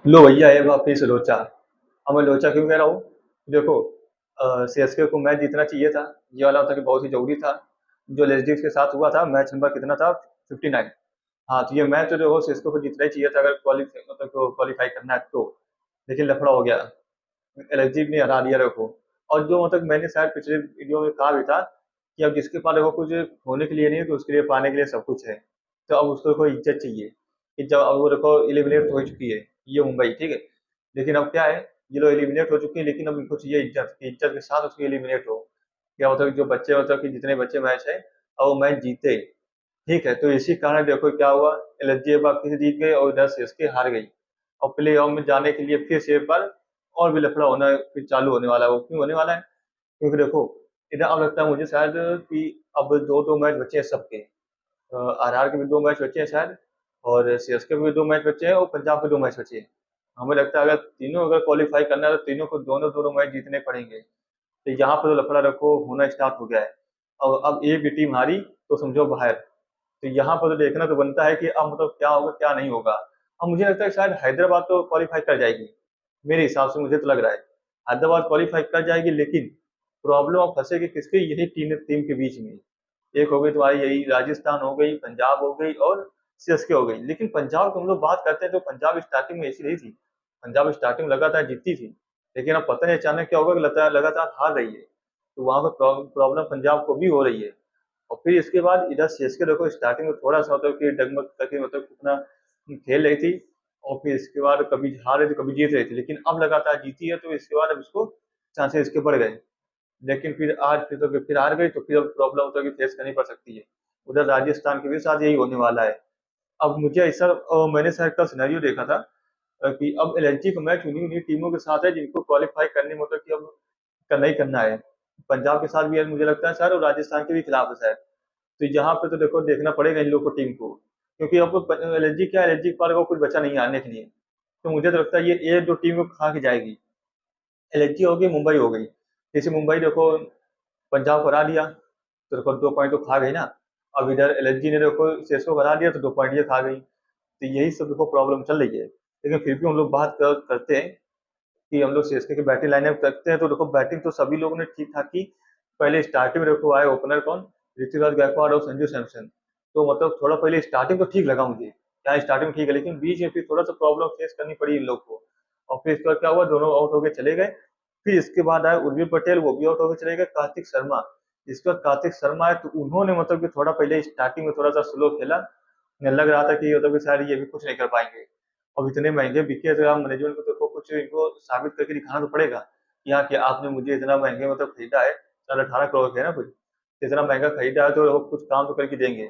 लो भैया है वापिस लोचा। अब मैं लोचा क्यों कह रहा हूँ? देखो, सीएसके को मैच जीतना चाहिए था। ये वाला था कि बहुत ही जरूरी था। जो लेस्डिक्स के साथ हुआ था, मैच नंबर कितना था? 59। हाँ, तो ये मैच जो हो सीएसके को जीतना ही चाहिए था, अगर क्वालिफाई मतलब क्वालिफाई करना है तो। लेकिन लफड़ा हो गया, एलएसजी ने हरा दिया देखो। और जो मतलब मैंने शायद पिछले वीडियो में कहा भी था कि अब जिसके पास देखो कुछ होने के लिए नहीं है तो उसके लिए पाने के लिए सब कुछ है। तो अब उसको कोई इज्जत चाहिए कि जब अब वो देखो एलिमिनेट हो चुकी है, ये मुंबई, ठीक है। लेकिन अब क्या है, ये लोग एलिमिनेट हो चुके हैं, लेकिन अब इनको चाहिए इज्जत कि इज्जत के साथ उसकी एलिमिनेट हो। क्या मतलब जो बच्चे मतलब कि जितने बच्चे मैच है और वो मैच जीते, ठीक है। तो इसी कारण देखो क्या हुआ, एलएसजी वापस से जीत गई और इधर सीएसके हार गई। और प्ले ऑफ में जाने के लिए फिर से एक बार और भी लफड़ा होना फिर चालू होने वाला है। वो क्यों होने वाला है? क्योंकि देखो, इधर अब लगता है मुझे शायद कि अब दो दो मैच बचे हैं सबके। आरआर के भी दो मैच बचे हैं शायद, और सीएसके के भी दो मैच बचे हैं, और पंजाब के दो मैच बचे हैं। हमें लगता है अगर तीनों अगर क्वालिफाई करना है तो तीनों को दोनों दोनों मैच जीतने पड़ेंगे। तो यहाँ पर तो लफड़ा रखो होना स्टार्ट हो गया है। और अब एक भी टीम हारी तो समझो बाहर। तो यहाँ पर तो देखना तो बनता है कि अब मतलब क्या होगा क्या नहीं होगा। अब मुझे लगता है शायद हैदराबाद तो क्वालिफाई कर जाएगी। मेरे हिसाब से मुझे तो लग रहा है हैदराबाद क्वालिफाई कर जाएगी, लेकिन प्रॉब्लम अब फंसेगी किसके, यही तीन टीम के बीच में। एक हो गई तुम्हारी यही राजस्थान हो गई, पंजाब हो गई और सीएसके हो गई। लेकिन पंजाब की हम लोग बात करते हैं तो पंजाब स्टार्टिंग में ऐसी नहीं थी। पंजाब स्टार्टिंग में लगातार जीतती थी, लेकिन अब पता नहीं अचानक क्या होगा कि लगातार लगातार हार रही है। तो वहां पर प्रॉब्लम पंजाब को भी हो रही है। और फिर इसके बाद इधर सीएसके देखो स्टार्टिंग में थोड़ा सा मतलब कि डगमग करके मतलब कितना खेल रही थी। और फिर इसके बाद कभी हार रही थी कभी जीत रही थी, लेकिन अब लगातार जीती है तो इसके बाद अब इसको चांसेस इसके बढ़ गए। लेकिन फिर आज फिर तो फिर हार गई तो फिर अब प्रॉब्लम होता है कि फेस करनी पड़ सकती है। उधर राजस्थान के भी साथ यही होने वाला है। अब मुझे ऐसा मैंने शायद का सिनेरियो देखा था कि अब एलएनजी का मैच उन्हीं उन्हीं टीमों के साथ है जिनको क्वालिफाई करने में मतलब कि अब करना ही करना है। पंजाब के साथ भी है मुझे लगता है शायद, और राजस्थान के भी खिलाफ है शायद। तो यहाँ पे तो देखो देखना पड़ेगा इन लोग को टीम को, क्योंकि अब एलएनजी क्या, एलएनजी के पास को कुछ बचा नहीं आने के लिए। तो मुझे तो लगता है ये दो टीम को खा के जाएगी। एलएनजी हो गई, मुंबई हो गई। जैसे मुंबई देखो पंजाब को हरा दिया तो देखो 2 पॉइंट तो खा गई ना। अब इधर एलएनजी ने देखो सीएसको को हरा दिया तो 2 पॉइंट ये खा गई। तो यही सब देखो प्रॉब्लम चल रही है। लेकिन फिर भी हम लोग करते हैं कि हम लोग सीएसके की बैटिंग लाइनअप करते हैं तो देखो बैटिंग तो सभी लोगों ने ठीक ठाक की। पहले स्टार्टिंग में देखो आए ओपनर कौन, ऋतुराज गायकवाड़ और संजू सैमसन। तो मतलब थोड़ा पहले स्टार्टिंग तो ठीक लगा मुझे, क्या स्टार्टिंग ठीक है, लेकिन बीच में फिर थोड़ा सा प्रॉब्लम फेस करनी पड़ी इन लोग को। और फिर इसके बाद क्या हुआ, दोनों आउट होके चले गए। फिर इसके बाद आए उर्वी पटेल, वो भी आउट होकर चले गए। कार्तिक शर्मा, इसके बाद कार्तिक शर्मा आए तो उन्होंने मतलब कि थोड़ा पहले स्टार्टिंग में थोड़ा सा स्लो खेला। लग रहा था कि मतलब कि शायद ये भी कुछ नहीं कर पाएंगे। अब इतने महंगे बिके तो आप मैनेजमेंट को देखो कुछ इनको साबित करके दिखाना तो पड़ेगा कि हाँ कि आपने मुझे इतना महंगे मतलब खरीदा है। 18 करोड़ के है ना कुछ, तो इतना महंगा खरीदा है तो वो कुछ काम तो करके देंगे।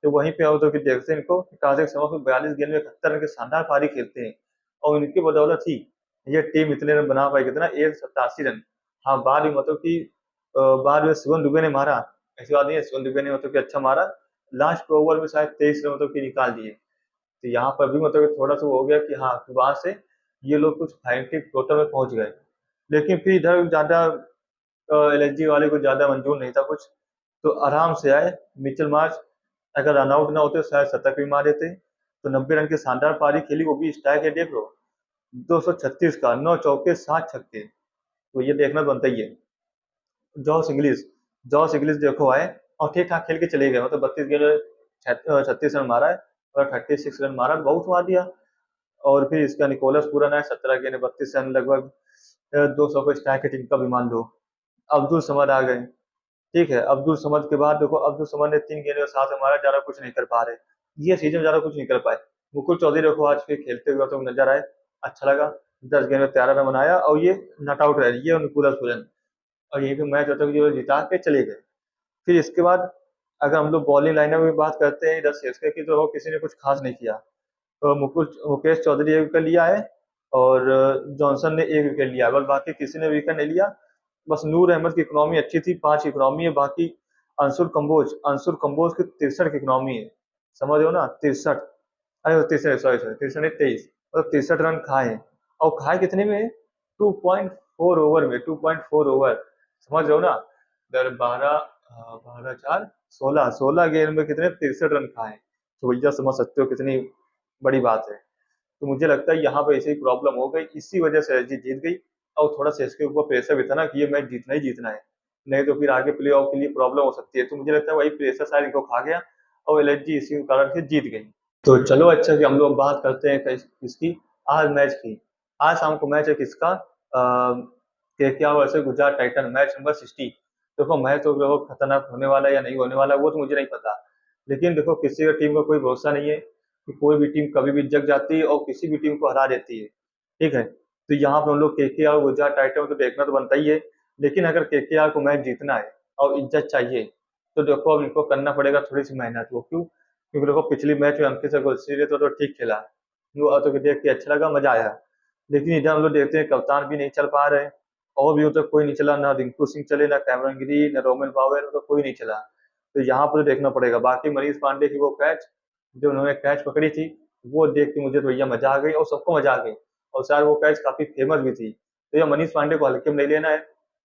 तो वहीं पे आओ तो कि देखते हैं इनको कि कार्तिक शर्मा को 42 गेंद में 71 रन के शानदार पारी खेलते हैं। और इनकी बदौलत ही ये टीम इतने रन बना पाई, कितना 187 रन। हाँ बाद में मतलब कि बाद में शिवम दुबे ने मारा, ऐसी बात नहीं है, शिवम दुबे ने मतलब कि अच्छा मारा। लास्ट ओवर में शायद 23 रन मतलब कि निकाल दिए। तो यहाँ पर भी मतलब थोड़ा सा हो गया कि हाँ कि वहां से ये लोग कुछ फाइनल टोटल में पहुंच गए। लेकिन फिर इधर ज्यादा एलएसजी वाले को ज्यादा मंजूर नहीं था कुछ। तो आराम से आए मिचेल मार्च, अगर रन आउट ना होते तो शायद शतक भी मार देते। तो 90 रन की शानदार पारी खेली, वो भी स्ट्राइक है देख लो, 236 का, 9 चौके 7 छक्के। तो ये देखना बनता ही है। जॉस इंग्लिश, जॉस इंग्लिश देखो आए और ठीक ठाक खेल के चले गए, मतलब 32 गेंद में 36 रन मारा है और 36 रन मारा तो बहुत मार दिया। और फिर इसका निकोलस पूरन है 17 गेंद 32 रन लगभग, 200 को स्ट्राइक रेटिंग का भी मान लो। अब्दुल समद आ गए, ठीक है। अब्दुल समद के बाद देखो अब्दुल समद ने 3 गेंद में 7 हमारा, ज्यादा कुछ नहीं कर पा रहे। ये सीजन ज्यादा कुछ नहीं कर पाए। मुकुल चौधरी देखो आज फिर खेलते हुए तो नजर आए, अच्छा लगा। 10 गेंद में 13 रन बनाया और ये नॉट आउट रह ये निकोलस पूरन। और यही पे मैच होता है जो जिता के चले गए। फिर इसके बाद अगर हम लोग बॉलिंग लाइनअप में बात करते हैं इधर सीएसके की, तो किसी ने कुछ खास नहीं किया। तो मुकेश चौधरी एक विकेट लिया है और जॉनसन ने एक विकेट लिया है, बस बाकी किसी ने विकेट नहीं लिया। बस नूर अहमद की इकोनॉमी अच्छी थी, 5 की इकोनॉमी है। बाकी अंशुल कंबोज की 63 की इकोनॉमी है, समझ रहे हो ना, 63। अरे 63, सॉरी सॉरी, 63 नहीं 23, मतलब 63 रन खाए हैं। और खाए कितने में? 2.4 ओवर में, 2.4 ओवर, समझ रहे हो ना। दर 12, 12 4 16, 16 गेंद में कितने 63 रन खाए। तो भैया समझ सकते हो कितनी बड़ी बात है। तो मुझे लगता है यहाँ पे ऐसे ही प्रॉब्लम हो गई, इसी वजह से एलजी जीत गई। और थोड़ा सीएसके के ऊपर प्रेशर भी था ना कि ये मैच जीतना ही जीतना है, नहीं तो फिर आगे प्ले ऑफ के लिए प्रॉब्लम हो सकती है। तो मुझे लगता है वही प्रेशर शायद इनको खा गया और एलजी इसी कारण से जीत गई। तो चलो अच्छा कि हम लोग बात करते हैं किसकी, आज मैच की। आज शाम को मैच है किसका, KKR versus Gujarat Titan, match number 60। देखो मैच तो देखो खतरनाक होने वाला है या नहीं होने वाला है वो तो मुझे नहीं पता, लेकिन देखो किसी टीम का कोई भरोसा नहीं है कि कोई भी टीम कभी भी जग जाती है और किसी भी टीम को हरा देती है। ठीक है, तो यहाँ पे हम लोग केकेआर और गुजरात टाइटन को देखना तो बनता ही है, लेकिन अगर केकेआर को मैच जीतना है और इज्जत चाहिए तो देखो अब इनको करना पड़ेगा थोड़ी सी मेहनत। वो क्यों, क्योंकि देखो पिछली मैच में अंकित गुरसीरे तो ठीक खेला, वो तो देख के अच्छा लगा, मजा आया। लेकिन इधर हम लोग देखते हैं कप्तान भी नहीं चल पा रहे, और भी मतलब कोई नहीं चला, ना रिंकू सिंह चले, ना कैमरन गिरी, ना रोमिल पावेल, मतलब कोई नहीं चला। तो यहाँ पर देखना पड़ेगा। बाकी मनीष पांडे की वो कैच, जो उन्होंने कैच पकड़ी थी, वो देख के मुझे तो भैया मजा आ गई और सबको मजा आ गई, और शायद वो कैच काफी फेमस भी थी। तो ये मनीष पांडे को हल्के में नहीं लेना है,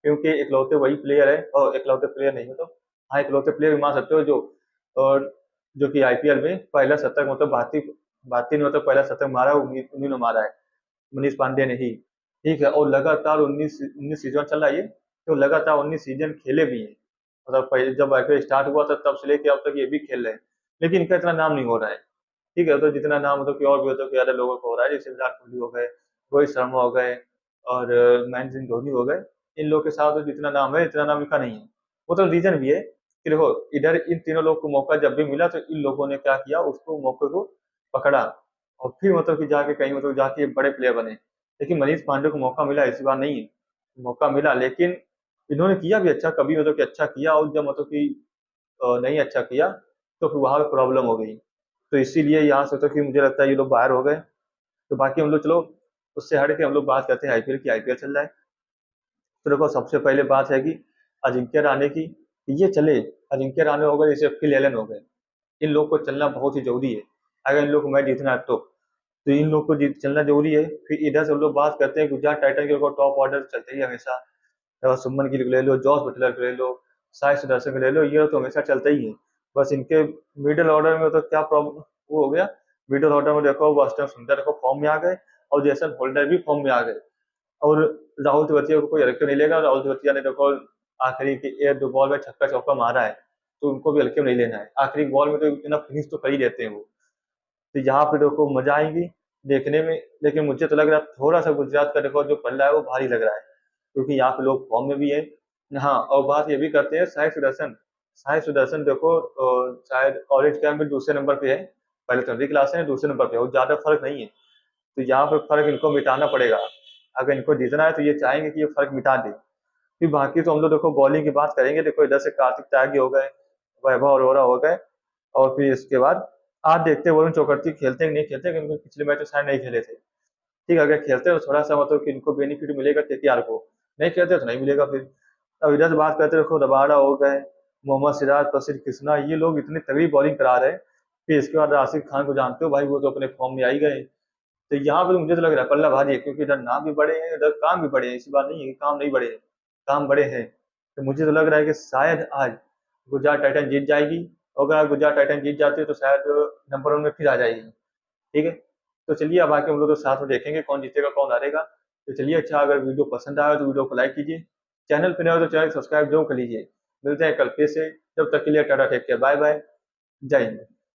क्योंकि इकलौते वही प्लेयर है, और इकलौते प्लेयर नहीं मतलब, हाँ इकलौते प्लेयर भी मान सकते हो जो, और जो कि आईपीएल में पहला शतक मतलब भारतीय भारतीय ने मतलब पहला शतक मारा उन्हीं उन्हीं ने मारा है, मनीष पांडे ने ही। ठीक है, और लगातार 19 सीजन चल रहा है ये, तो लगातार 19 सीजन खेले भी हैं। मतलब पहले जब आईपीएल स्टार्ट हुआ था तब से लेके अब तक ये भी खेल रहे हैं, लेकिन इनका इतना नाम नहीं हो रहा है। ठीक है, तो जितना नाम मतलब कि और भी होता है कि ज्यादा लोगों को हो रहा है, जैसे विराट कोहली हो गए, रोहित शर्मा हो गए, और महेंद्र सिंह धोनी हो गए। इन लोग के साथ तो जितना नाम है इतना नाम इनका नहीं है। वो तो रीजन भी है कि देखो इधर इन तीनों लोग को मौका जब भी मिला तो इन लोगों ने क्या किया, उसको मौके को पकड़ा, और फिर मतलब कि जाके कहीं मतलब जाके बड़े प्लेयर बने। लेकिन मनीष पांडे को मौका मिला, इसी बार नहीं है, मौका मिला लेकिन इन्होंने किया भी अच्छा, कभी मतलब कि अच्छा किया, और जब मतलब कि नहीं अच्छा किया तो फिर वहां पे प्रॉब्लम हो गई। तो इसीलिए यहाँ से तो कि मुझे लगता है ये लोग बाहर हो गए। तो बाकी हम लोग चलो उससे हट के हम लोग बात करते हैं आईपीएल की। आईपीएल चल रहा है, तो देखो सबसे पहले बात है कि अजिंक्य रहाणे की, ये चले, अजिंक्य रहाणे हो गए, जैसे फिल एलन हो गए, इन लोग को चलना बहुत ही जरूरी है। अगर इन लोग को मैच जीतना है तो इन लोग को चलना जरूरी है। फिर इधर से हम लोग बात करते हैं गुजरात टाइटन के, टॉप ऑर्डर चलते ही हमेशा, सुमन गिल को ले लो, जॉस बटलर को ले लो, साई सुदर्शन को ले लो, ये तो हमेशा चलता ही है। बस इनके मिडिल ऑर्डर में तो क्या प्रॉब्लम वो हो गया, मिडिल ऑर्डर में देखो वास्तव सुंदर देखो फॉर्म में आ गए, और जैसन होल्डर भी फॉर्म में आ गए, और राहुल तिवतिया को कोई हल्के नहीं लेगा। राहुल तिवतिया ने देखो आखिरी के एक दो बॉल में छक्का चौका मारा है, तो उनको भी हल्के में नहीं लेना है। आखिरी बॉल में तो इतना फिनिश तो कर ही देते हैं वो। तो यहाँ पे देखो मजा आएगी देखने में, लेकिन मुझे तो लग रहा है थोड़ा सा गुजरात का देखो जो पल्ला है वो भारी लग रहा है, क्योंकि यहाँ पे लोग फॉर्म में भी है। हाँ, और बात ये भी करते हैं साई सुदर्शन, साई सुदर्शन देखो शायद ऑरेंज कैप में दूसरे नंबर पे है, पहले तो क्लास है, दूसरे नंबर पे है, और ज्यादा फर्क नहीं है। तो यहाँ पे फर्क इनको मिटाना पड़ेगा, अगर इनको जीतना है तो ये चाहेंगे कि ये फर्क मिटा दे। फिर बाकी तो हम लोग देखो बॉलिंग की बात करेंगे, देखो इधर से कार्तिक त्यागी हो गए, वैभव अरोरा हो गए, और फिर इसके बाद आज देखते हैं वरुण चक्रवर्ती खेलते हैं कि नहीं खेलते, क्योंकि पिछले मैच में शायद नहीं खेले थे। ठीक है, अगर खेलते हैं तो थोड़ा सा मतलब कि इनको बेनिफिट मिलेगा केकेआर को, नहीं खेलते तो नहीं मिलेगा फिर। अब इधर से बात करते देखो रबाडा हो गए, मोहम्मद सिराज, प्रसिद्ध कृष्णा, ये लोग इतनी तगड़ी बॉलिंग करा रहे हैं। फिर इसके बाद राशिद खान को जानते हो भाई, वो तो अपने फॉर्म में आ ही गए। तो यहाँ पे मुझे तो लग रहा है पल्ला भारी है, क्योंकि इधर नाम भी बड़े हैं, इधर काम भी बड़े हैं, इसी बात नहीं है कि काम नहीं बड़े हैं, काम बड़े हैं। तो मुझे तो लग रहा है कि शायद आज गुजरात टाइटन जीत जाएगी, और अगर आज गुजरात टाइटन जीत जाती है तो शायद नंबर 1 में फिर आ जाएगी। ठीक है, तो चलिए अब आके हम लोग तो साथ में देखेंगे कौन जीतेगा कौन हारेगा। तो चलिए अच्छा, अगर वीडियो पसंद आया तो वीडियो को लाइक कीजिए, चैनल पर नए हो तो चैनल सब्सक्राइब जरूर कर लीजिए। मिलते हैं कल फिर से, जब तक के लिए tata, take care, bye bye, जय हिंद।